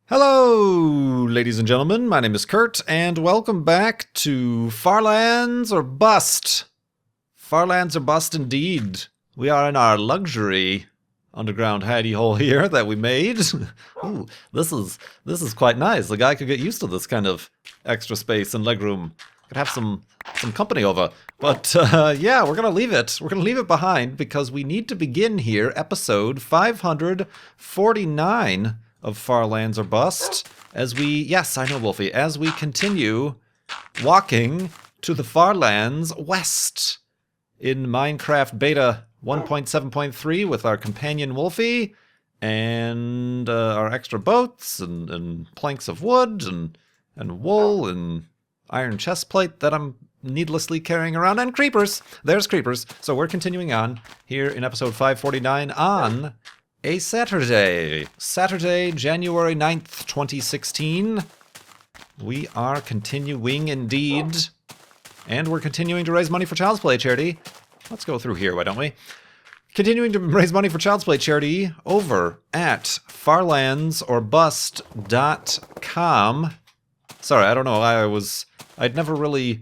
Hello, ladies and gentlemen. My name is Kurt, and welcome back to Farlands or Bust. Farlands or Bust, indeed. We are in our luxury underground hidey hole here that we made. Ooh, this is quite nice. The guy could get used to this kind of extra space and legroom. Could have some company over. But yeah, we're gonna leave it. We're gonna leave it behind because we need to begin here, episode 549 of Farlands or Bust, as yes, I know, Wolfie, as we continue walking to the Farlands West in Minecraft Beta 1.7.3 with our companion Wolfie and our extra boats and planks of wood and wool and iron chest plate that I'm needlessly carrying around, and creepers. There's creepers. So we're continuing on here in episode 549 on a Saturday, January 9th, 2016. We are continuing indeed, and we're continuing to raise money for Child's Play charity. Let's go through here, why don't we? Continuing to raise money for Child's Play charity over at farlandsorbust.com. Sorry, I don't know, I'd never really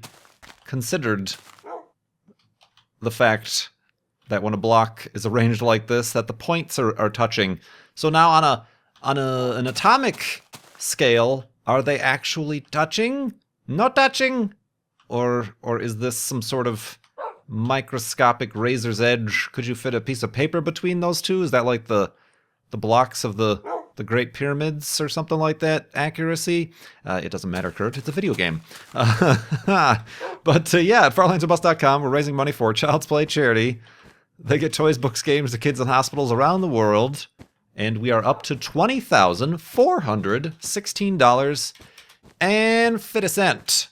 considered the fact that when a block is arranged like this, that the points are touching. So now on an atomic scale, are they actually touching? Not touching? Or is this some sort of microscopic razor's edge? Could you fit a piece of paper between those two? Is that like the blocks of the Great Pyramids or something like that accuracy? It doesn't matter, Kurt. It's a video game. But yeah, at farlandsorbust.com, we're raising money for Child's Play charity. They get toys, books, games to kids in hospitals around the world. And we are up to $20,416.50.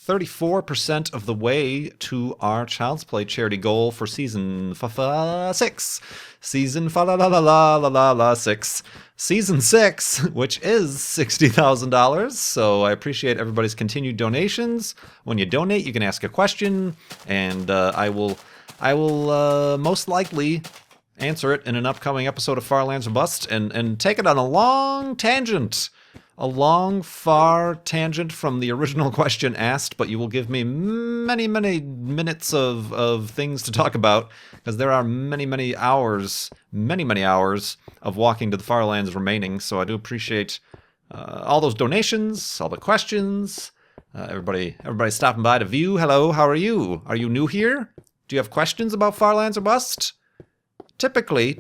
34% of the way to our Child's Play charity goal for season 6. Season 6. Season 6, which is $60,000. So I appreciate everybody's continued donations. When you donate, you can ask a question, and I will most likely answer it in an upcoming episode of Farlands or Bust and take it on a long tangent. A long, far tangent from the original question asked, but you will give me many, many minutes of things to talk about, because there are many hours of walking to the Farlands remaining, so I do appreciate all those donations, all the questions, everybody stopping by to view. Hello, how are you? Are you new here? Do you have questions about Farlands or Bust? Typically,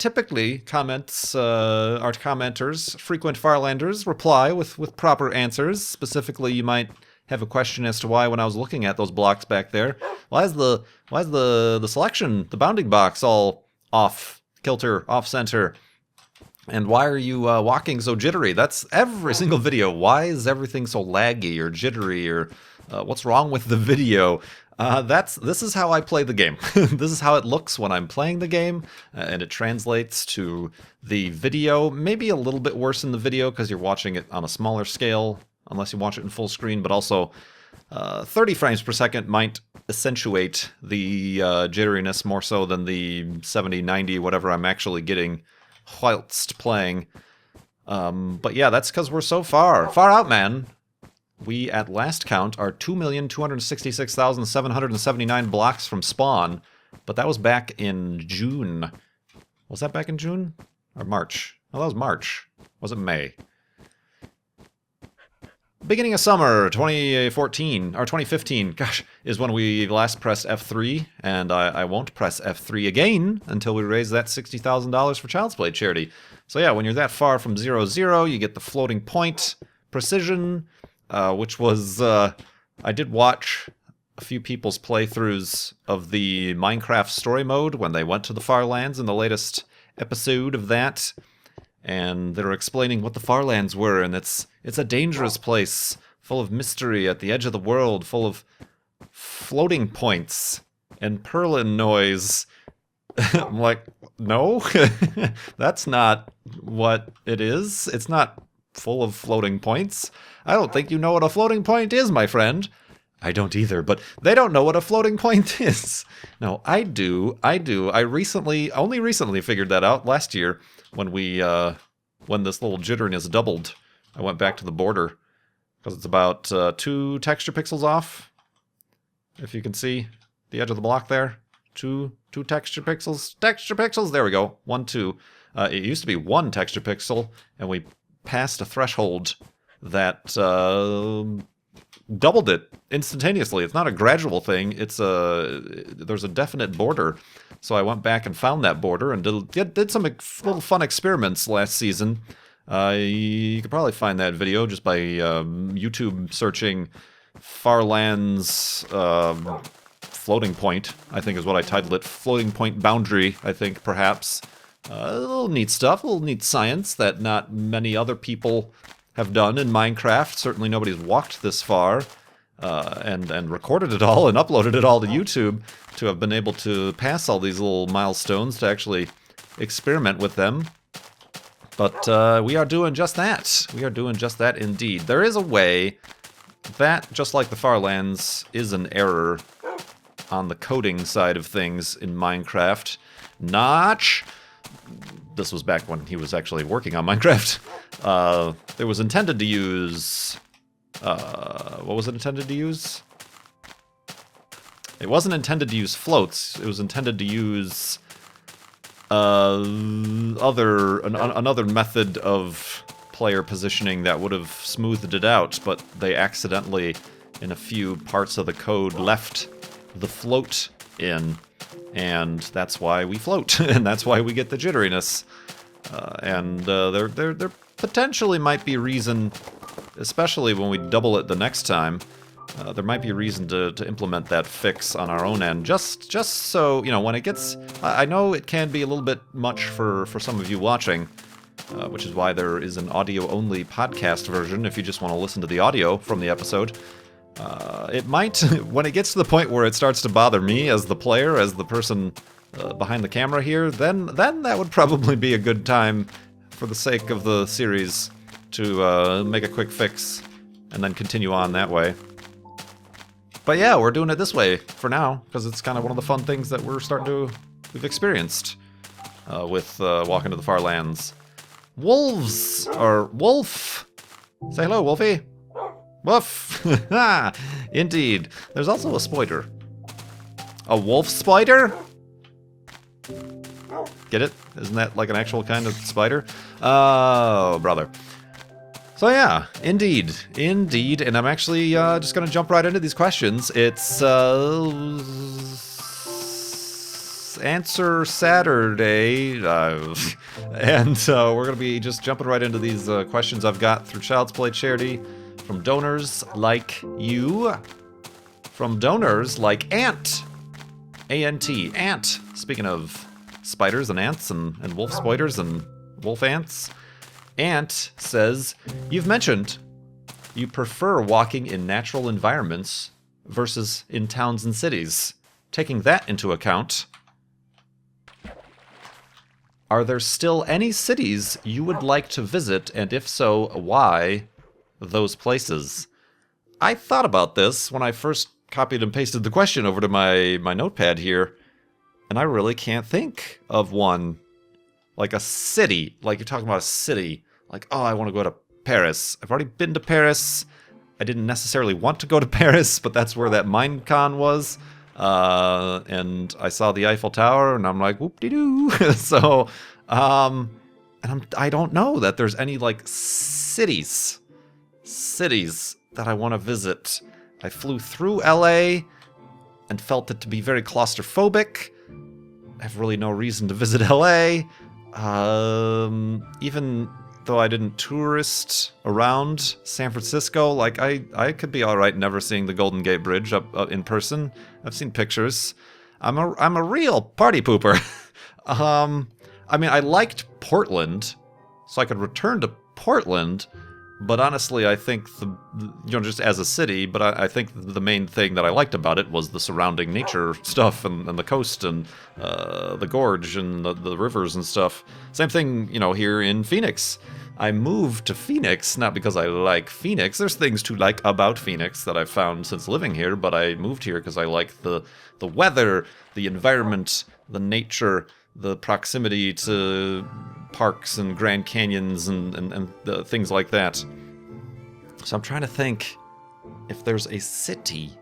comments, our commenters, frequent Farlanders, reply with proper answers. Specifically, you might have a question as to why, when I was looking at those blocks back there, why is the selection, the bounding box, all off kilter, off center, and why are you walking so jittery? That's every single video. Why is everything so laggy or jittery, or what's wrong with the video? This is how I play the game. This is how it looks when I'm playing the game, and it translates to the video. Maybe a little bit worse in the video because you're watching it on a smaller scale, unless you watch it in full screen, but also 30 frames per second might accentuate the jitteriness more so than the 70, 90, whatever I'm actually getting whilst playing. But yeah, that's because we're so far out, man. We, at last count, are 2,266,779 blocks from spawn, but that was back in June. Was that back in June? Or March? Oh, that was March. Was it May? Beginning of summer, 2014, or 2015, gosh, is when we last pressed F3, and I won't press F3 again until we raise that $60,000 for Child's Play charity. So yeah, when you're that far from 0-0, you get the floating point precision, which was, I did watch a few people's playthroughs of the Minecraft story mode when they went to the Farlands in the latest episode of that, and they were explaining what the Farlands were, and it's a dangerous place, full of mystery at the edge of the world, full of floating points and purlin noise. I'm like, no, that's not what it is. It's not full of floating points. I don't think you know what a floating point is, my friend. I don't either, but they don't know what a floating point is. No, I do. I only recently figured that out last year when when this little jitteriness doubled I went back to the border because it's about 2 texture pixels off. If you can see the edge of the block there. Two texture pixels. Texture pixels! There we go. 1, 2. It used to be 1 texture pixel, and we passed a threshold that doubled it instantaneously. It's not a gradual thing. There's a definite border. So I went back and found that border and did some little fun experiments last season. You could probably find that video just by YouTube searching Farlands floating point, I think is what I titled it. Floating point boundary, I think, perhaps. A little neat stuff, a little neat science that not many other people have done in Minecraft. Certainly nobody's walked this far and recorded it all and uploaded it all to YouTube to have been able to pass all these little milestones to actually experiment with them. But we are doing just that. We are doing just that indeed. There is a way that, just like the Farlands, is an error on the coding side of things in Minecraft. Notch! This was back when he was actually working on Minecraft. It was intended to use... what was it intended to use? It wasn't intended to use floats. It was intended to use another method of player positioning that would have smoothed it out, but they accidentally, in a few parts of the code, left the float in. And that's why we float, and that's why we get the jitteriness. There potentially might be reason, especially when we double it the next time, there might be reason to implement that fix on our own end, just so, you know, when it gets... I know it can be a little bit much for some of you watching, which is why there is an audio-only podcast version if you just want to listen to the audio from the episode. It might, when it gets to the point where it starts to bother me as the player, as the person behind the camera here, then that would probably be a good time, for the sake of the series, to make a quick fix and then continue on that way. But yeah, we're doing it this way for now, because it's kind of one of the fun things that we've experienced with walking to the far lands. Wolves, or wolf. Say hello, Wolfie. Woof! Indeed. There's also a spider. A wolf spider? Get it? Isn't that like an actual kind of spider? Oh, brother. So yeah, indeed. Indeed. And I'm actually just going to jump right into these questions. It's Answer Saturday. And we're going to be just jumping right into these questions I've got through Child's Play Charity. From donors like you. From donors like Ant. A-N-T. Ant. Speaking of spiders and ants and wolf spiders and wolf ants. Ant says, you've mentioned you prefer walking in natural environments versus in towns and cities. Taking that into account, are there still any cities you would like to visit, and if so, why those places? I thought about this when I first copied and pasted the question over to my notepad here, and I really can't think of one. Like a city. Like you're talking about a city. Like, oh, I want to go to Paris. I've already been to Paris. I didn't necessarily want to go to Paris, but that's where that Minecon was. And I saw the Eiffel Tower, and I'm like, whoop-de-doo. So, I don't know that there's any, like, cities that I want to visit. I flew through LA and felt it to be very claustrophobic. I have really no reason to visit LA. Even though I didn't tourist around San Francisco, like I could be all right never seeing the Golden Gate Bridge up in person. I've seen pictures. I'm a real party pooper. I mean, I liked Portland, so I could return to Portland. But honestly, I think just as a city, but I think the main thing that I liked about it was the surrounding nature stuff and the coast and the gorge and the rivers and stuff. Same thing, here in Phoenix. I moved to Phoenix, not because I like Phoenix. There's things to like about Phoenix that I've found since living here, but I moved here because I like the weather, the environment, the nature, the proximity to parks and Grand Canyons and things like that. So I'm trying to think if there's a city,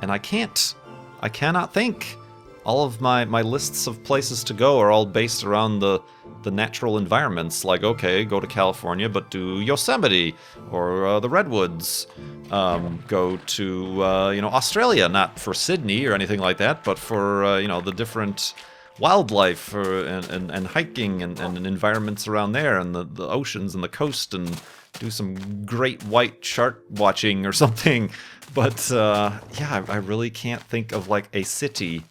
and I cannot think. All of my lists of places to go are all based around the natural environments. Like, okay, go to California, but do Yosemite or the Redwoods. Go to Australia, not for Sydney or anything like that, but for the different wildlife and hiking and environments around there, and the oceans and the coast, and do some great white shark watching or something. But I really can't think of like a city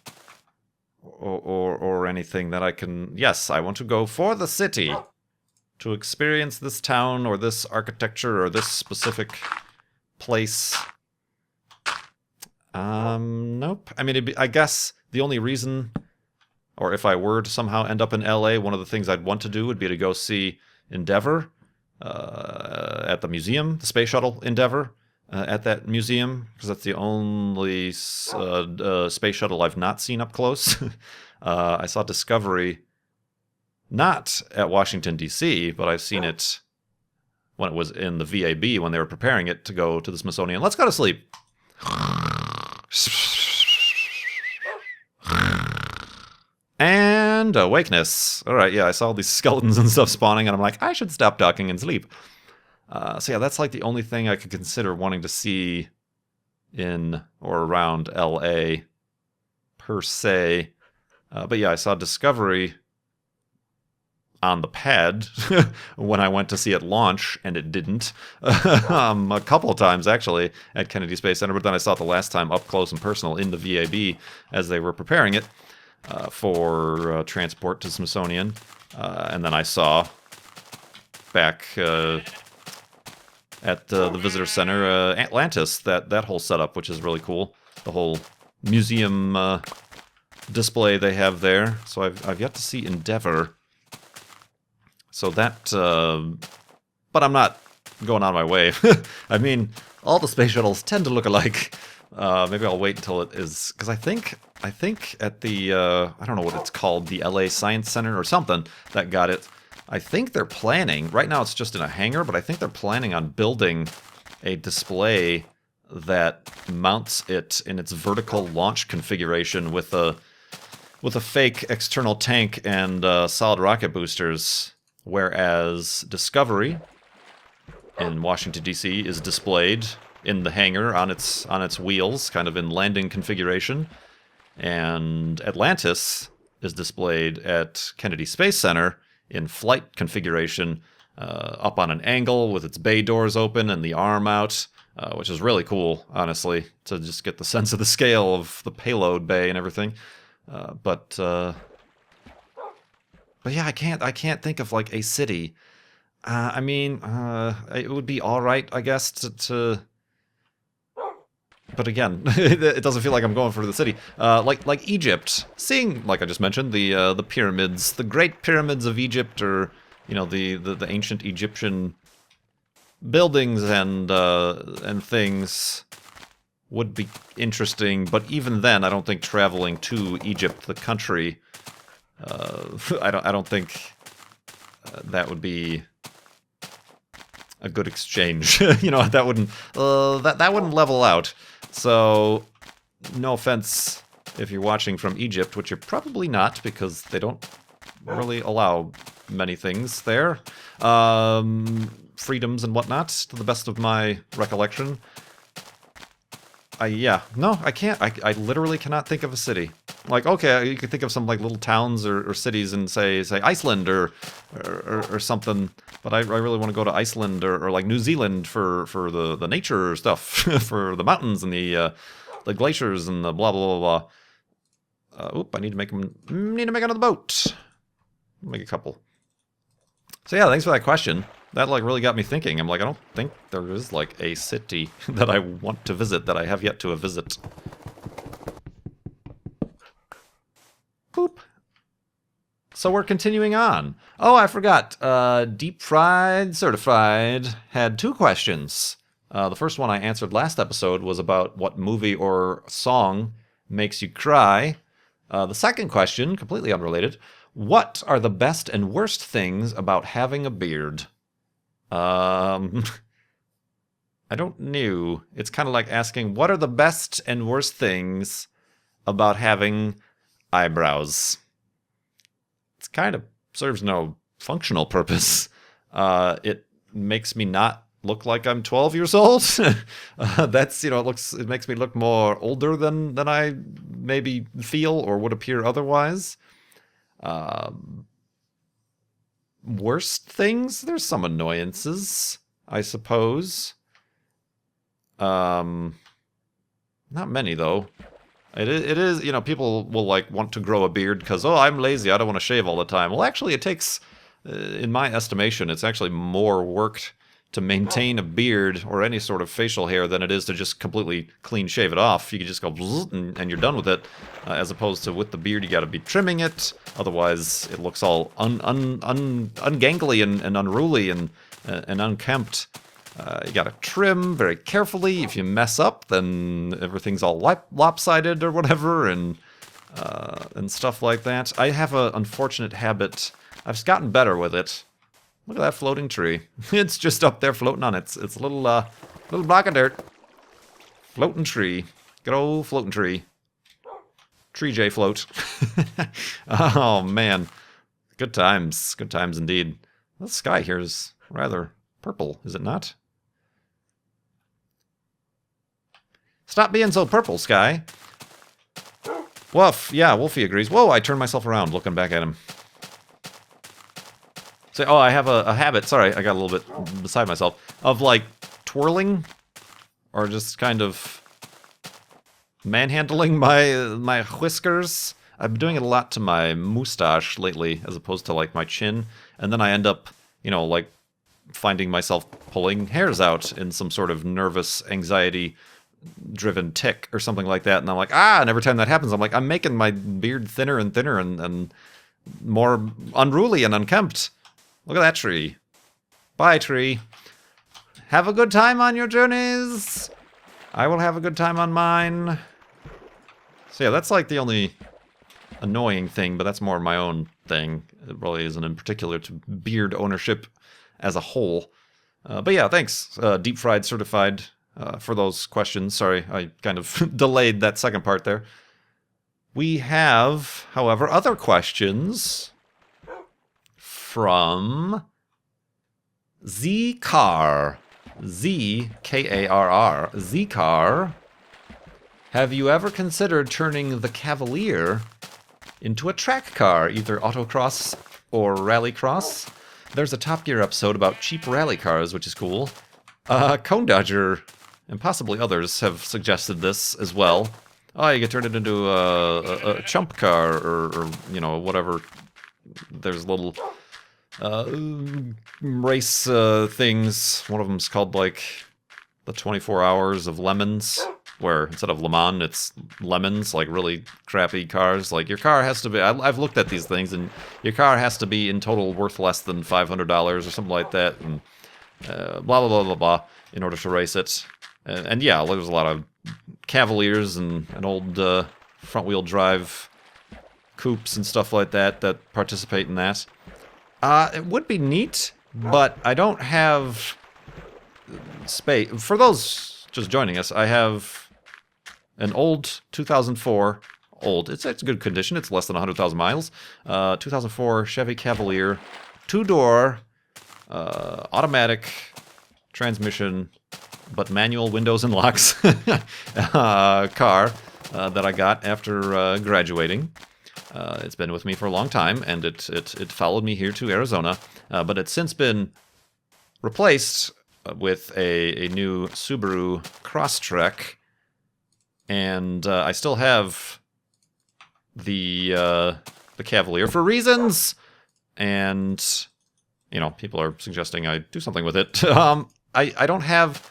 or anything that I can. Yes, I want to go for the city to experience this town or this architecture or this specific place. Nope. I mean, I guess the only reason, or if I were to somehow end up in LA, one of the things I'd want to do would be to go see Endeavor at the museum, the space shuttle Endeavor. At that museum, because that's the only space shuttle I've not seen up close. I saw Discovery not at Washington, D.C., but I've seen it when it was in the VAB, when they were preparing it to go to the Smithsonian. Let's go to sleep. And awakeness. All right, yeah, I saw all these skeletons and stuff spawning, and I'm like, I should stop talking and sleep. So yeah, that's like the only thing I could consider wanting to see in or around LA per se. But yeah, I saw Discovery on the pad when I went to see it launch, and it didn't. A couple of times actually at Kennedy Space Center, but then I saw it the last time up close and personal in the VAB as they were preparing it for transport to Smithsonian. And then I saw back at the visitor center, Atlantis, that whole setup, which is really cool. The whole museum display they have there. So I've yet to see Endeavor. So that, but I'm not going out of my way. I mean, all the space shuttles tend to look alike. Maybe I'll wait until it is, because I think at the, I don't know what it's called, the LA Science Center or something that got it. I think they're planning, right now it's just in a hangar, but I think they're planning on building a display that mounts it in its vertical launch configuration with a fake external tank and solid rocket boosters, whereas Discovery in Washington, D.C. is displayed in the hangar on its wheels, kind of in landing configuration, and Atlantis is displayed at Kennedy Space Center in flight configuration, up on an angle with its bay doors open and the arm out, which is really cool, honestly, to just get the sense of the scale of the payload bay and everything. But yeah, I can't think of like a city. I mean, it would be all right, I guess, to. But again, it doesn't feel like I'm going for the city. Like Egypt, seeing, like I just mentioned, the pyramids, the Great Pyramids of Egypt, or the ancient Egyptian buildings and things would be interesting. But even then, I don't think traveling to Egypt, the country, I don't think that would be a good exchange. That wouldn't that wouldn't level out. So, no offense if you're watching from Egypt, which you're probably not, because they don't really allow many things there. Freedoms and whatnot, to the best of my recollection. I can't. I literally cannot think of a city. Like, okay, you could think of some like little towns or cities and say Iceland or something. But I really want to go to Iceland or like New Zealand for the nature stuff, for the mountains and the glaciers and the blah blah blah blah. I need to make another boat. Make a couple. So yeah, thanks for that question. That like really got me thinking. I'm like, I don't think there is like a city that I want to visit that I have yet to visit. Boop. So we're continuing on. Oh, I forgot. Deep Fried Certified had 2 questions. The first one I answered last episode was about what movie or song makes you cry. The second question, completely unrelated. What are the best and worst things about having a beard? I don't know. It's kind of like asking, what are the best and worst things about having eyebrows? It's kind of serves no functional purpose. It makes me not look like I'm 12 years old. That's, it makes me look more older than I maybe feel or would appear otherwise. Worst things? There's some annoyances, I suppose. Not many though. It is, people will like want to grow a beard because, oh, I'm lazy, I don't want to shave all the time. Well, actually, it takes, in my estimation, it's actually more work to maintain a beard or any sort of facial hair than it is to just completely clean shave it off. You can just go and you're done with it, as opposed to with the beard, you got to be trimming it. Otherwise, it looks all ungangly and unruly and unkempt. You gotta trim very carefully. If you mess up, then everything's all lopsided or whatever, and stuff like that. I have an unfortunate habit. I've gotten better with it. Look at that floating tree. It's just up there floating on its little block of dirt. Floating tree. Good old floating tree. Tree J float. Oh man, good times. Good times indeed. The sky here is rather purple, is it not? Stop being so purple, Sky. Woof. Yeah, Wolfie agrees. Whoa, I turned myself around looking back at him. Say, oh, I have a habit. Sorry, I got a little bit beside myself. Of, like, twirling. Or just kind of manhandling my whiskers. I've been doing it a lot to my moustache lately, as opposed to, like, my chin. And then I end up, like, finding myself pulling hairs out in some sort of nervous, anxiety-driven tic or something like that. And I'm like, and every time that happens, I'm like, I'm making my beard thinner and thinner and more unruly and unkempt. Look at that tree. Bye, tree. Have a good time on your journeys. I will have a good time on mine. So yeah, that's like the only annoying thing, but that's more my own thing. It really isn't in particular to beard ownership as a whole. But yeah, thanks, Deep Fried Certified, for those questions. Sorry, I kind of delayed that second part there. We have, however, other questions from Z-Car. Z-K-A-R-R. Z-Car. Have you ever considered turning the Cavalier into a track car, either autocross or rallycross? There's a Top Gear episode about cheap rally cars, which is cool. Cone Dodger and possibly others have suggested this as well. Oh, you could turn it into a chump car or whatever. There's little race things. One of them's called like the 24 Hours of Lemons, where instead of Le Mans, it's lemons, like really crappy cars. Like your car has to be, I've looked at these things, and your car has to be in total worth less than $500 or something like that, and blah, blah, blah, blah, blah, in order to race it. And yeah, there's a lot of Cavaliers and old front-wheel drive coupes and stuff like that participate in that. It would be neat, but I don't have space. For those just joining us, I have an old 2004, it's good condition, it's less than 100,000 miles, 2004 Chevy Cavalier, two-door, automatic transmission, but manual windows and locks car that I got after graduating. It's been with me for a long time, and it followed me here to Arizona, but it's since been replaced with a new Subaru Crosstrek, and I still have the Cavalier for reasons, and people are suggesting I do something with it. I don't have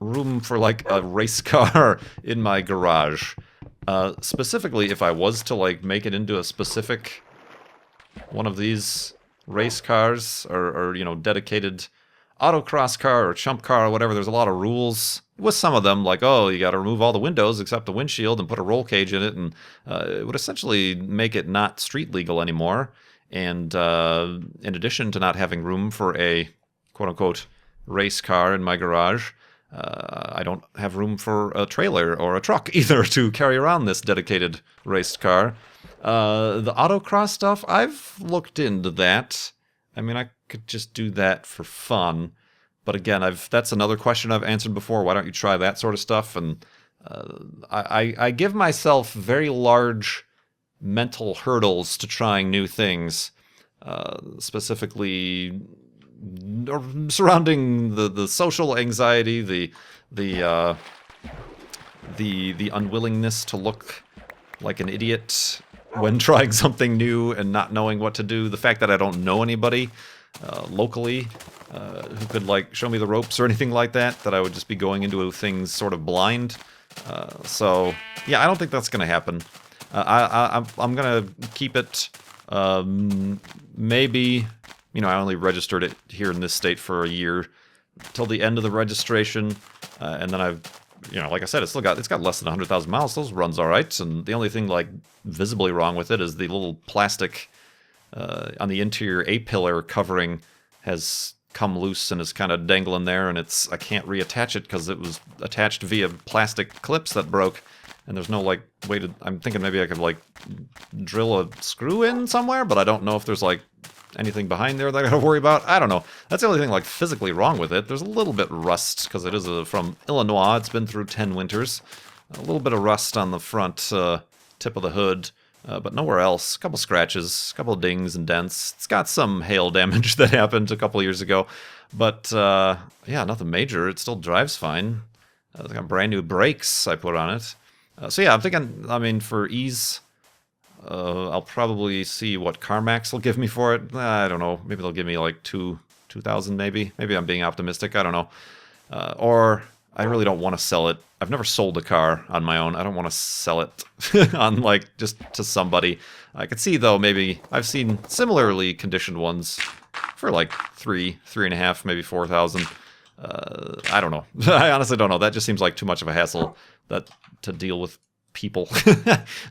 room for like a race car in my garage. Specifically, if I was to like make it into a specific one of these race cars or dedicated autocross car or chump car or whatever, there's a lot of rules with some of them, like, oh, you got to remove all the windows except the windshield and put a roll cage in it, and it would essentially make it not street legal anymore. And in addition to not having room for a quote-unquote race car in my garage, I don't have room for a trailer or a truck either to carry around this dedicated raced car. The autocross stuff, I've looked into that. I mean, I could just do that for fun. But again, that's another question I've answered before. Why don't you try that sort of stuff? And I give myself very large mental hurdles to trying new things, specifically surrounding the social anxiety, the unwillingness to look like an idiot when trying something new and not knowing what to do. The fact that I don't know anybody locally who could like show me the ropes or anything like that. That I would just be going into things sort of blind. So yeah, I don't think that's gonna happen. I'm gonna keep it. Maybe, I only registered it here in this state for a year, till the end of the registration, and then like I said, it's got less than 100,000 miles. Those runs all right, and the only thing like visibly wrong with it is the little plastic on the interior A-pillar covering has come loose and is kind of dangling there, and I can't reattach it because it was attached via plastic clips that broke, and there's no like way to. I'm thinking maybe I could like drill a screw in somewhere, but I don't know if there's like anything behind there that I gotta worry about. I don't know. That's the only thing like physically wrong with it. There's a little bit rust because it is from Illinois. It's been through 10 winters. A little bit of rust on the front tip of the hood. But nowhere else. A couple scratches, a couple dings and dents. It's got some hail damage that happened a couple years ago. But, yeah, nothing major. It still drives fine. It's got brand new brakes I put on it. So, yeah, I'm thinking, for ease, I'll probably see what CarMax will give me for it. I don't know. Maybe they'll give me like 2,000 maybe. Maybe I'm being optimistic. I don't know. Or I really don't want to sell it. I've never sold a car on my own. I don't want to sell it on like just to somebody. I could see though, maybe I've seen similarly conditioned ones for like 3.5, maybe 4,000. I don't know. I honestly don't know. That just seems like too much of a hassle to deal with people.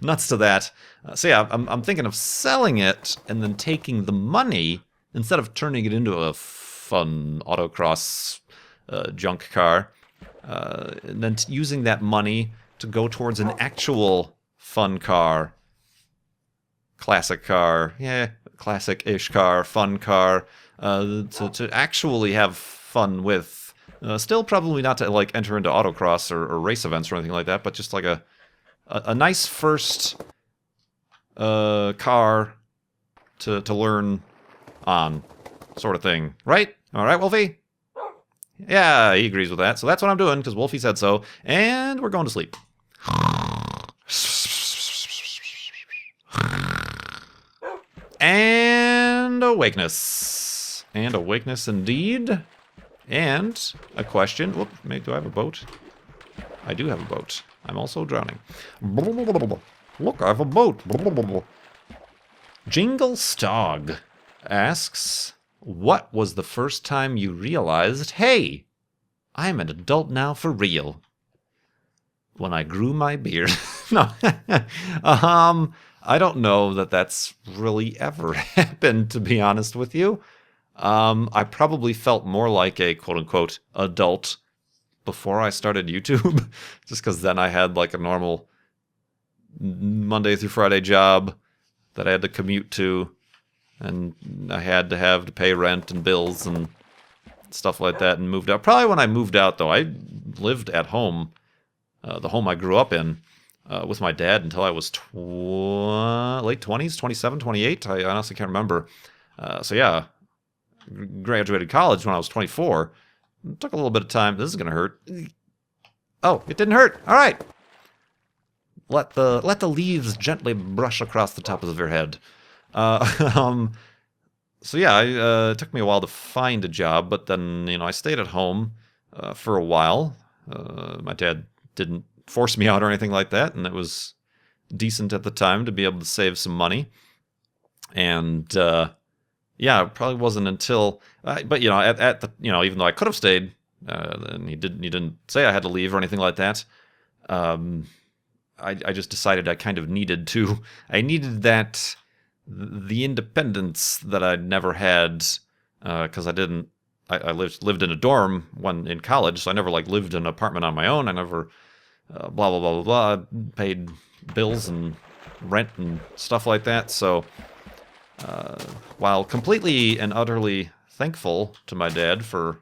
Nuts to that. So yeah, I'm thinking of selling it and then taking the money instead of turning it into a fun autocross junk car. And then using that money to go towards an actual fun car, classic car, classic-ish car, fun car, to actually have fun with. Still probably not to like enter into autocross or race events or anything like that, but just like a nice first car to learn on, sort of thing, right? All right, Wolfie? Yeah, he agrees with that. So that's what I'm doing, because Wolfie said so. And we're going to sleep. And awakeness. And awakeness indeed. And a question. Whoop, do I have a boat? I do have a boat. I'm also drowning. Look, I have a boat. Jingle Stog asks, what was the first time you realized, hey, I'm an adult now for real? When I grew my beard. No. I don't know that that's really ever happened, to be honest with you. I probably felt more like a quote-unquote adult before I started YouTube. Just because then I had like a normal Monday through Friday job that I had to commute to. And I had to pay rent and bills and stuff like that, and moved out. Probably when I moved out, though, I lived at home, the home I grew up in, with my dad until I was late 20s, 27, 28. I honestly can't remember. So yeah, graduated college when I was 24. It took a little bit of time. This is going to hurt. Oh, it didn't hurt. All right. Let the leaves gently brush across the top of your head. So yeah, it took me a while to find a job, but then, I stayed at home, for a while. My dad didn't force me out or anything like that, and it was decent at the time to be able to save some money. And, yeah, it probably wasn't until, but at the, even though I could have stayed, and he didn't say I had to leave or anything like that. I just decided I kind of needed to, I needed the independence that I'd never had, because I I lived in a dorm when in college, so I never like lived in an apartment on my own. I never blah blah blah blah blah paid bills and rent and stuff like that. So while completely and utterly thankful to my dad for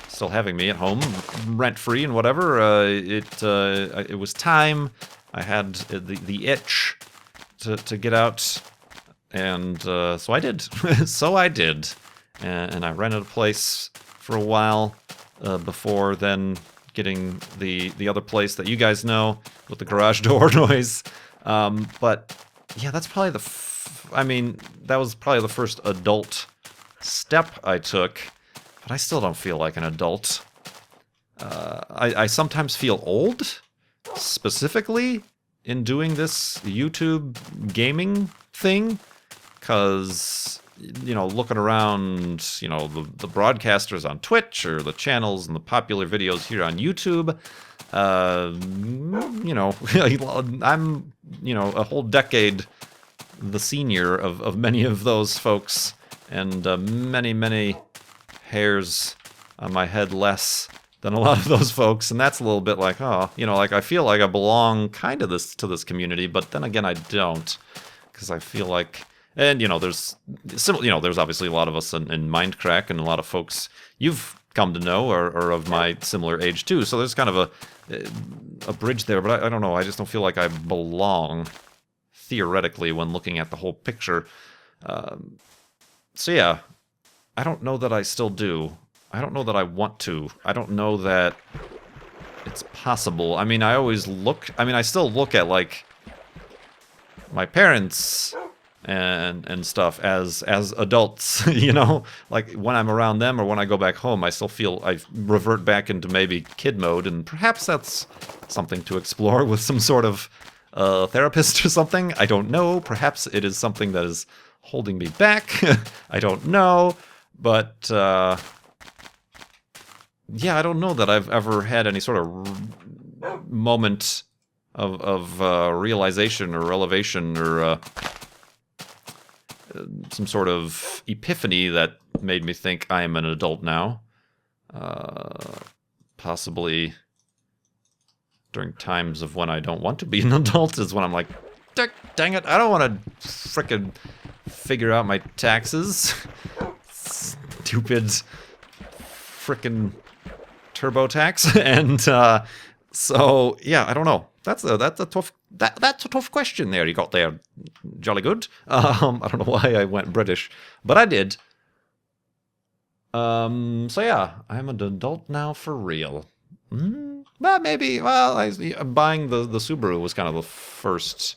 still having me at home, rent free and whatever, it was time. I had the itch to get out, and so I did. So I did. And I rented a place for a while before then getting the other place that you guys know with the garage door noise. But yeah, that's probably that was probably the first adult step I took. But I still don't feel like an adult. I sometimes feel old, specifically in doing this YouTube gaming thing, because looking around, the broadcasters on Twitch or the channels and the popular videos here on YouTube, I'm, a whole decade the senior of many of those folks, and many, many hairs on my head less than a lot of those folks, and that's a little bit like, I feel like I belong kind of to this community, but then again, I don't, because I feel like. And, there's obviously a lot of us in Mindcrack, and a lot of folks you've come to know are of my similar age, too. So there's kind of a bridge there, but I don't know. I just don't feel like I belong, theoretically, when looking at the whole picture. So, yeah, I don't know that I still do. I don't know that I want to. I don't know that it's possible. I mean, I still look at, like, my parents and stuff as adults, like when I'm around them or when I go back home, I still feel I revert back into maybe kid mode, and perhaps that's something to explore with some sort of therapist or something. I don't know. Perhaps it is something that is holding me back. I don't know. But yeah, I don't know that I've ever had any sort of moment of realization or elevation or some sort of epiphany that made me think I am an adult now. Possibly during times of when I don't want to be an adult is when I'm like, dang it, I don't want to frickin' figure out my taxes. Stupid frickin' TurboTax. And so, yeah, I don't know. That's a tough question there you got there, Jolly Good. I don't know why I went British, but I did. So yeah, I'm an adult now for real. Well, maybe. Well, buying the Subaru was kind of the first.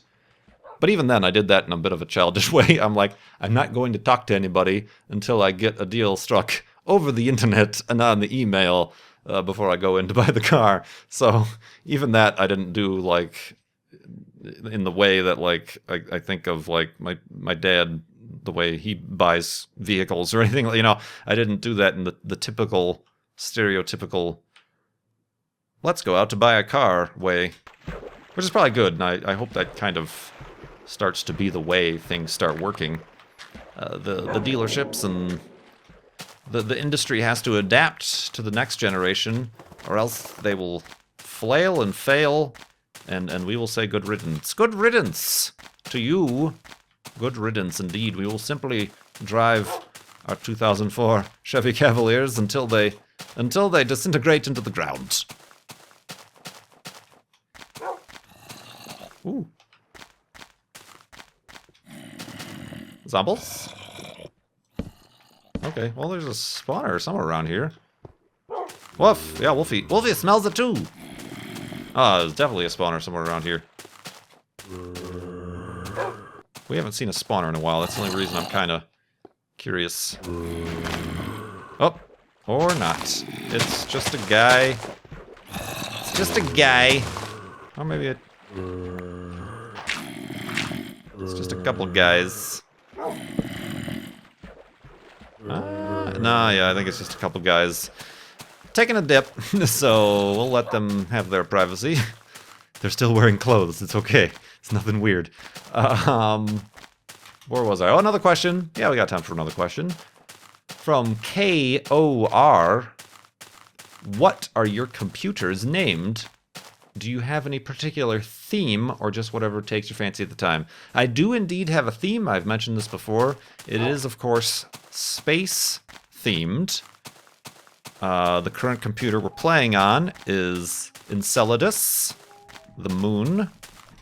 But even then, I did that in a bit of a childish way. I'm like, I'm not going to talk to anybody until I get a deal struck over the internet and on the email before I go in to buy the car. So even that I didn't do like in the way that like I think of like my dad, the way he buys vehicles or anything. I didn't do that in the typical stereotypical let's go out to buy a car way, which is probably good. And I hope that kind of starts to be the way things start working. The dealerships and the industry has to adapt to the next generation, or else they will flail and fail, and we will say good riddance. Good riddance to you. Good riddance indeed. We will simply drive our 2004 Chevy Cavaliers until they disintegrate into the ground. Ooh. Zombies? Okay, well there's a spawner somewhere around here. Woof! Yeah, Wolfie. Wolfie smells it too! There's definitely a spawner somewhere around here. We haven't seen a spawner in a while. That's the only reason I'm kind of curious. Oh, or not. It's just a guy. It's just a guy. Or maybe it's just a couple guys. Yeah, I think it's just a couple guys taking a dip, so we'll let them have their privacy. They're still wearing clothes, it's okay. It's nothing weird. Where was I? Oh, another question. Yeah, we got time for another question. From KOR, what are your computers named? Do you have any particular theme, or just whatever takes your fancy at the time? I do indeed have a theme. I've mentioned this before. It is, of course, space-themed. The current computer we're playing on is Enceladus, the moon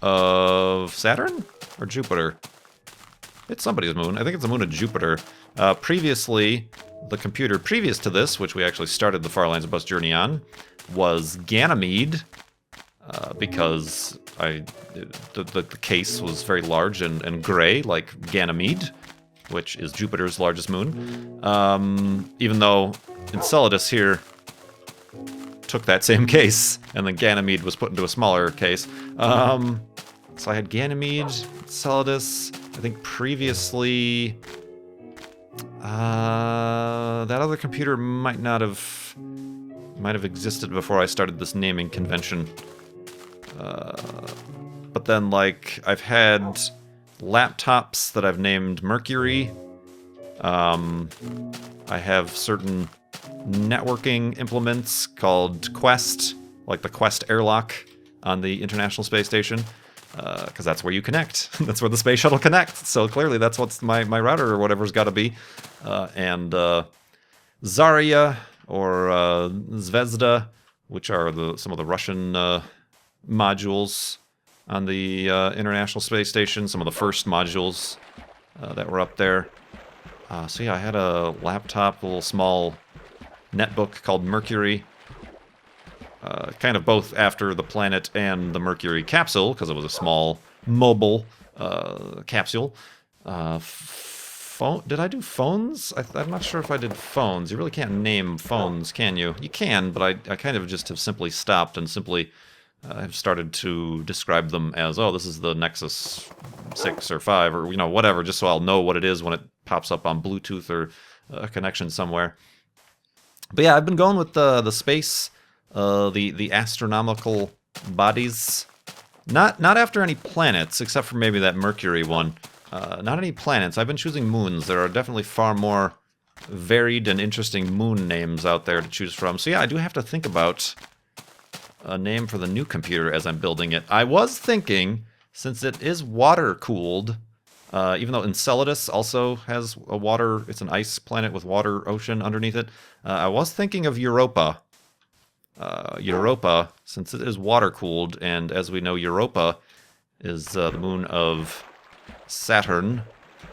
of Saturn or Jupiter. It's somebody's moon. I think it's the moon of Jupiter. Previously, the computer previous to this, which we actually started the Far Lands of Bus journey on, was Ganymede. Because the case was very large and gray, like Ganymede, which is Jupiter's largest moon. Even though Enceladus here took that same case, and then Ganymede was put into a smaller case. So I had Ganymede, Enceladus. I think previously that other computer might have existed before I started this naming convention. But then, like, I've had laptops that I've named Mercury. I have certain networking implements called Quest, like the Quest airlock on the International Space Station, because that's where you connect. That's where the space shuttle connects. So clearly that's what's my router or whatever's got to be. And Zarya or Zvezda, which are some of the Russian modules on the International Space Station, some of the first modules that were up there. So yeah, I had a laptop, a little small netbook called Mercury, kind of both after the planet and the Mercury capsule, because it was a small mobile capsule. Did I do phones? I'm not sure if I did phones. You really can't name phones, can you? You can, but I kind of just have simply stopped and simply have started to describe them as, oh, this is the Nexus 6 or 5 or, whatever, just so I'll know what it is when it pops up on Bluetooth or a connection somewhere. But yeah, I've been going with the space, the astronomical bodies. Not after any planets, except for maybe that Mercury one. Not any planets. I've been choosing moons. There are definitely far more varied and interesting moon names out there to choose from. So yeah, I do have to think about a name for the new computer as I'm building it. I was thinking, since it is water-cooled, even though Enceladus also has it's an ice planet with water ocean underneath it, I was thinking of Europa. Europa, since it is water-cooled, and as we know, Europa is the moon of Saturn.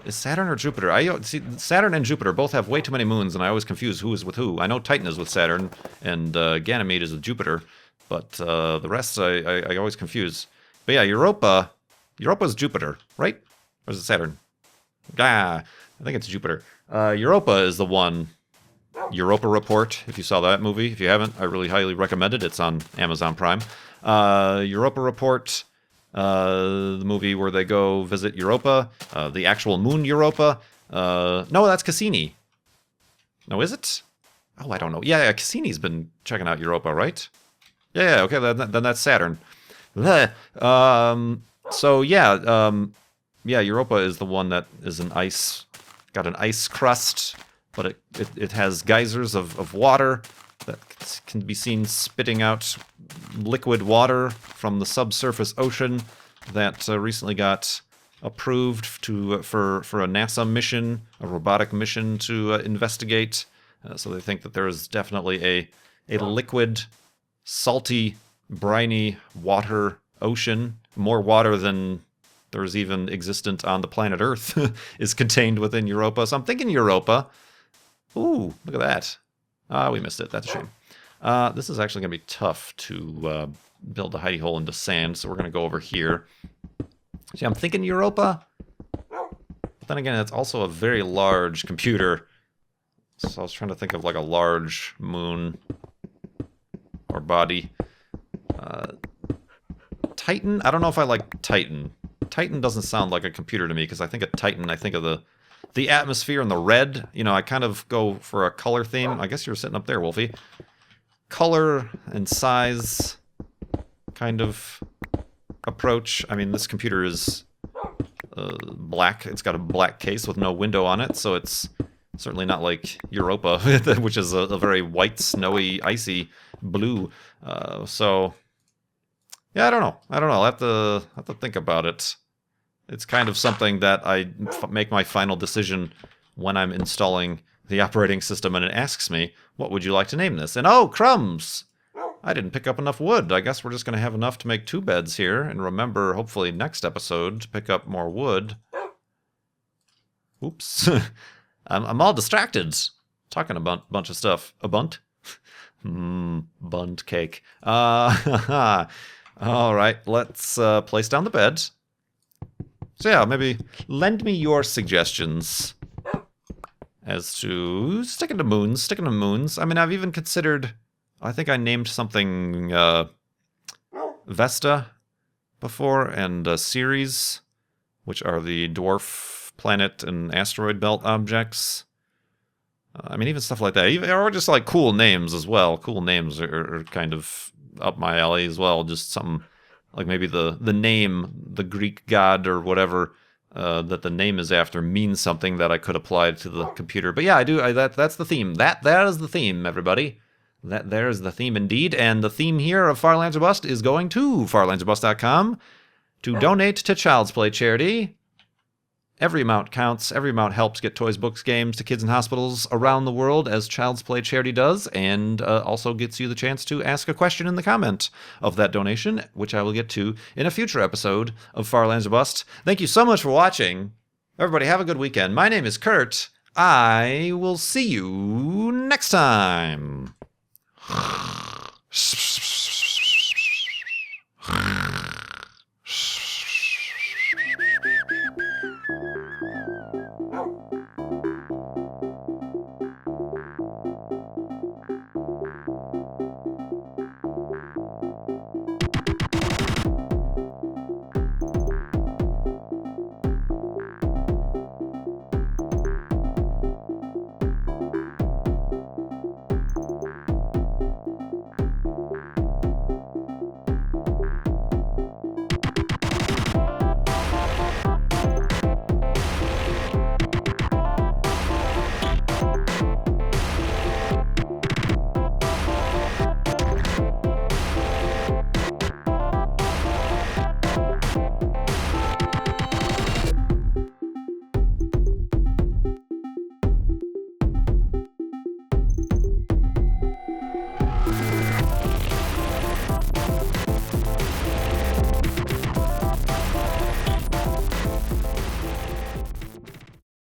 Is Saturn or Jupiter? See, Saturn and Jupiter both have way too many moons, and I always confuse who is with who. I know Titan is with Saturn, and Ganymede is with Jupiter. But the rest, I always confuse. But yeah, Europa's Jupiter, right? Or is it Saturn? I think it's Jupiter. Europa is the one. Europa Report, if you saw that movie. If you haven't, I really highly recommend it. It's on Amazon Prime. Europa Report, the movie where they go visit Europa. The actual moon Europa. No, that's Cassini. No, is it? Oh, I don't know. Yeah, Cassini's been checking out Europa, right? Yeah, okay, then that's Saturn. So yeah, Europa is the one that is got an ice crust, but it has geysers of water that can be seen spitting out liquid water from the subsurface ocean that recently got approved for a NASA mission, a robotic mission to investigate. So they think that there is definitely a liquid, salty, briny water ocean, more water than there is even existent on the planet Earth, is contained within Europa. So I'm thinking Europa. Ooh, look at that. We missed it. That's a shame. This is actually going to be tough to build a hidey hole into sand, so we're going to go over here. See, I'm thinking Europa. But then again, it's also a very large computer. So I was trying to think of like a large moon or body. Titan? I don't know if I like Titan. Titan doesn't sound like a computer to me, because I think of Titan, I think of the atmosphere and the red. I kind of go for a color theme. I guess you're sitting up there, Wolfie. Color and size kind of approach. I mean, this computer is black. It's got a black case with no window on it, so it's Certainly not like Europa, which is a very white, snowy, icy blue. So, yeah, I don't know. I'll have to think about it. It's kind of something that I make my final decision when I'm installing the operating system, and it asks me, what would you like to name this? And oh, crumbs! I didn't pick up enough wood. I guess we're just going to have enough to make 2 beds here, and remember, hopefully next episode, to pick up more wood. Oops. I'm all distracted. Talking about a bunch of stuff. A bunt? Bunt cake. All right, let's place down the bed. So yeah, maybe lend me your suggestions as to sticking to moons. I mean, I've even considered, I think I named something Vesta before, and Ceres, which are the dwarf planet and asteroid belt objects. I mean, even stuff like that. Or just like cool names as well. Cool names are kind of up my alley as well. Just something like maybe the name, the Greek god or whatever that the name is after means something that I could apply to the computer. But yeah, I do. That's the theme. That is the theme, everybody. There's the theme indeed. And the theme here of Farlands or Bust is going to farlandsorbust.com to donate to Child's Play charity. Every amount counts. Every amount helps get toys, books, games to kids in hospitals around the world, as Child's Play charity does, and also gets you the chance to ask a question in the comment of that donation, which I will get to in a future episode of Farlands or Bust. Thank you so much for watching. Everybody have a good weekend. My name is Kurt. I will see you next time.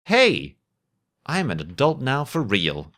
Hey, I'm an adult now for real.